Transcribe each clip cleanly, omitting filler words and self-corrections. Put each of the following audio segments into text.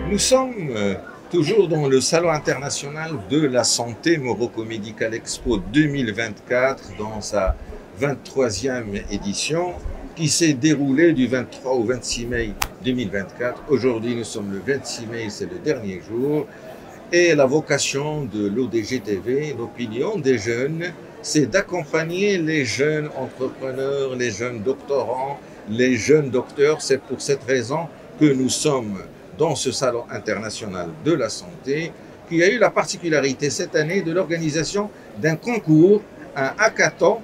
Nous sommes toujours dans le Salon international de la santé Morocco Medical Expo 2024 dans sa 23e édition qui s'est déroulée du 23 au 26 mai 2024. Aujourd'hui, nous sommes le 26 mai, c'est le dernier jour. Et la vocation de l'ODGTV, l'opinion des jeunes, c'est d'accompagner les jeunes entrepreneurs, les jeunes doctorants, les jeunes docteurs. C'est pour cette raison que nous sommes dans ce salon international de la santé qui a eu la particularité cette année de l'organisation d'un concours, un hackathon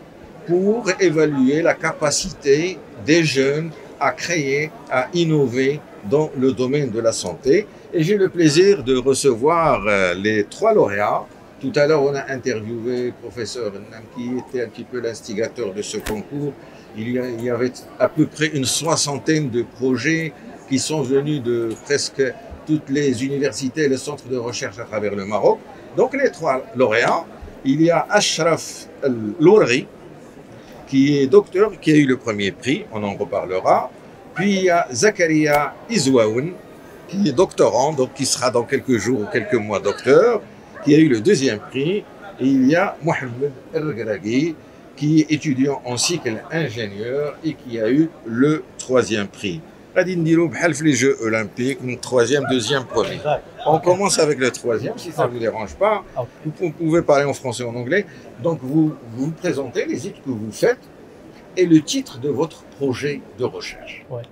pour évaluer la capacité des jeunes à créer, à innover dans le domaine de la santé. Et j'ai le plaisir de recevoir les 3 lauréats. Tout à l'heure, on a interviewé le professeur Nam qui était un petit peu l'instigateur de ce concours. Il y avait à peu près une 60aine de projets qui sont venus de presque toutes les universités et les centres de recherche à travers le Maroc. Donc les 3 lauréats, il y a Ashraf El-Lourri, qui est docteur, qui a eu le premier prix, on en reparlera. Puis il y a Zakaria Izwaoun, qui est doctorant, donc qui sera dans quelques jours ou quelques mois docteur, qui a eu le 2e prix. Et il y a Mohamed El-Graghi, qui est étudiant en cycle ingénieur et qui a eu le 3e prix. Les Jeux olympiques, 3e, 2e, 1er. On commence avec le 3e, si ça ne vous dérange pas. Vous pouvez parler en français ou en anglais. Donc vous présentez les études que vous faites et le titre de votre projet de recherche. Ouais.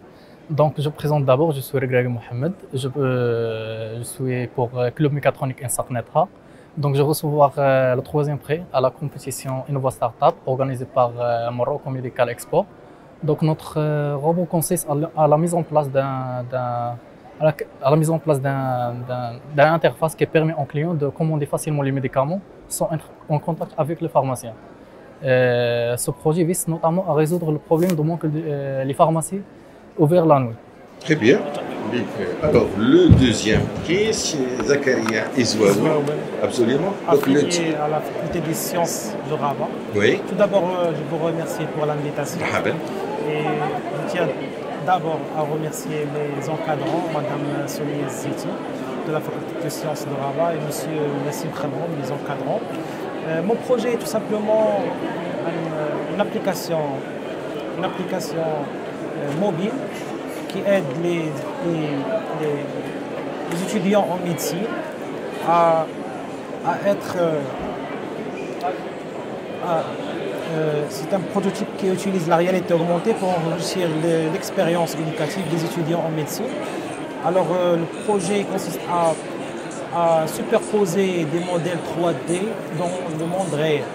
Donc je présente d'abord, je suis Regraghi Mohamed, je suis pour Club Mécatronique Insaqnetra. Donc je vais recevoir le 3e prix à la compétition Innova Startup organisée par Morocco Medical Expo. Donc notre robot consiste à la mise en place d'un interface qui permet aux clients de commander facilement les médicaments sans être en contact avec le pharmacien. Ce projet vise notamment à résoudre le problème de manque les pharmacies ouvertes la nuit. Très bien. Alors, le 2e prix, c'est Zakaria Izwaoun. Absolument. Affilié à la faculté des sciences de Rabat. Oui. Tout d'abord, je vous remercie pour l'invitation. Et je tiens d'abord à remercier mes encadrants, Madame Sonia Ziti, de la faculté des sciences de Rabat, et Monsieur Nassim Khabroum, mes encadrants. Mon projet est tout simplement une application mobile qui aide les étudiants en médecine à être... c'est un prototype qui utilise la réalité augmentée pour enrichir l'expérience éducative des étudiants en médecine. Alors le projet consiste à superposer des modèles 3D dans le monde réel.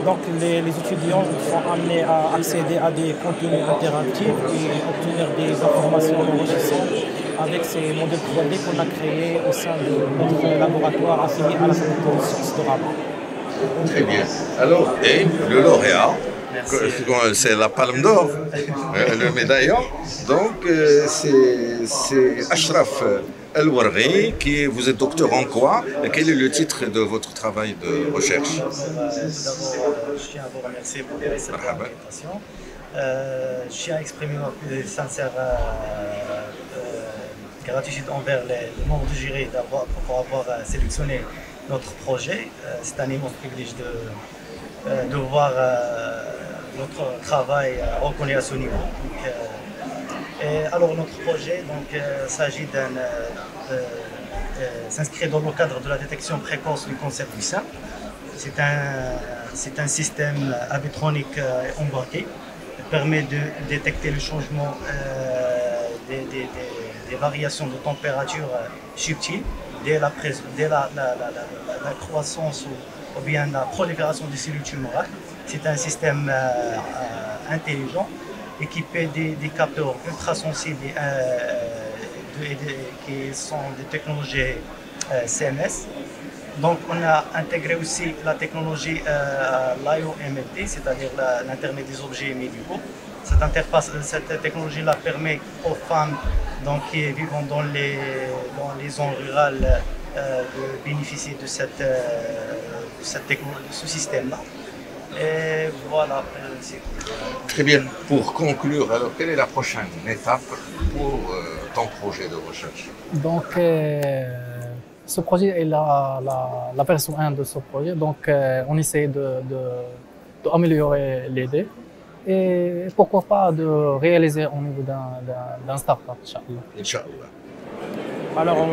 Donc les étudiants sont amenés à accéder à des contenus interactifs et obtenir des informations enrichissantes avec ces modèles 3D qu'on a créés au sein de notre laboratoire affilié à la faculté de sciences de Rabat. Très bien. Alors, et le lauréat, c'est la Palme d'Or, le médaillon. Donc, c'est Ashraf El-Lourri, vous êtes docteur en quoi? Quel est le titre de votre travail de recherche? Tout d'abord, je tiens à vous remercier pour cette invitation. Je tiens à exprimer ma plus sincère gratitude envers les membres du jury pour avoir sélectionné notre projet. C'est un immense privilège de voir notre travail reconnu à ce niveau. Alors notre projet s'agit s'inscrire dans le cadre de la détection précoce du cancer du sein. C'est un système avitronique embarqué qui permet de détecter le changement des variations de température subtiles dès la croissance ou bien la prolifération des cellules tumorales. C'est un système intelligent équipé des capteurs ultrasensibles qui sont des technologies CMS. Donc on a intégré aussi la technologie l'IOMLT, c'est-à-dire l'Internet des objets médicaux. Cette technologie-là permet aux femmes qui vivent dans les zones rurales de bénéficier de ce système-là. Et voilà. Très bien. Pour conclure, alors, quelle est la prochaine étape pour ton projet de recherche? Donc, ce projet est la version 1 de ce projet. Donc, on essaie d'améliorer l'idée et pourquoi pas de réaliser au niveau d'un start-up, Inch'Allah. Inch'Allah. Alors,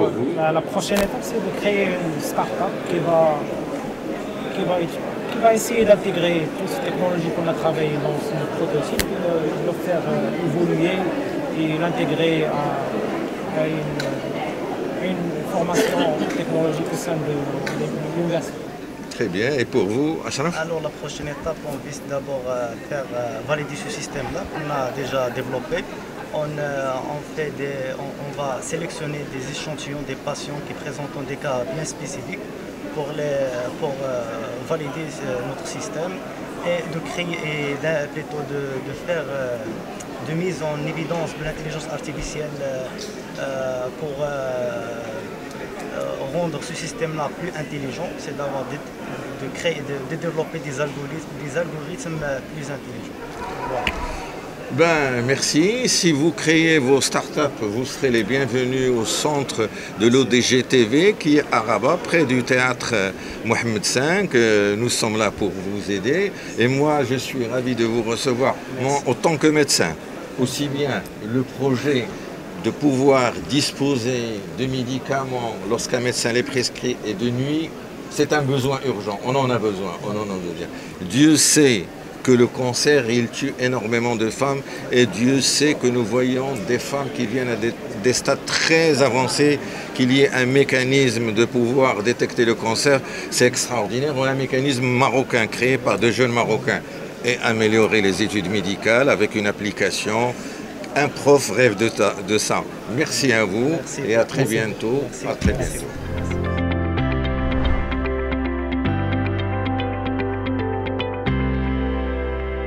la prochaine étape, c'est de créer une start-up qui va essayer d'intégrer toutes ces technologies qu'on a travaillées dans ce prototype, de le faire évoluer et l'intégrer à une formation technologique au sein de l'université. Très bien. Et pour vous, Achraf? Alors, la prochaine étape, on vise d'abord à faire valider ce système-là qu'on a déjà développé. On va sélectionner des échantillons des patients qui présentent des cas bien spécifiques pour valider notre système et de créer et plutôt de faire de mise en évidence de l'intelligence artificielle pour rendre ce système-là plus intelligent, c'est d'avoir de développer des algorithmes plus intelligents. Voilà. Ben, merci. Si vous créez vos startups, vous serez les bienvenus au centre de l'ODG TV qui est à Rabat, près du théâtre Mohamed V. Nous sommes là pour vous aider. Et moi, je suis ravi de vous recevoir en tant que médecin. Aussi bien le projet de pouvoir disposer de médicaments lorsqu'un médecin les prescrit et de nuit, c'est un besoin urgent. On en a besoin. Dieu sait que le cancer, il tue énormément de femmes et Dieu sait que nous voyons des femmes qui viennent à des stades très avancés, qu'il y ait un mécanisme de pouvoir détecter le cancer, c'est extraordinaire. On a un mécanisme marocain créé par deux jeunes Marocains et améliorer les études médicales avec une application. Un prof rêve de ça. Merci à vous et à très bientôt. À très bientôt.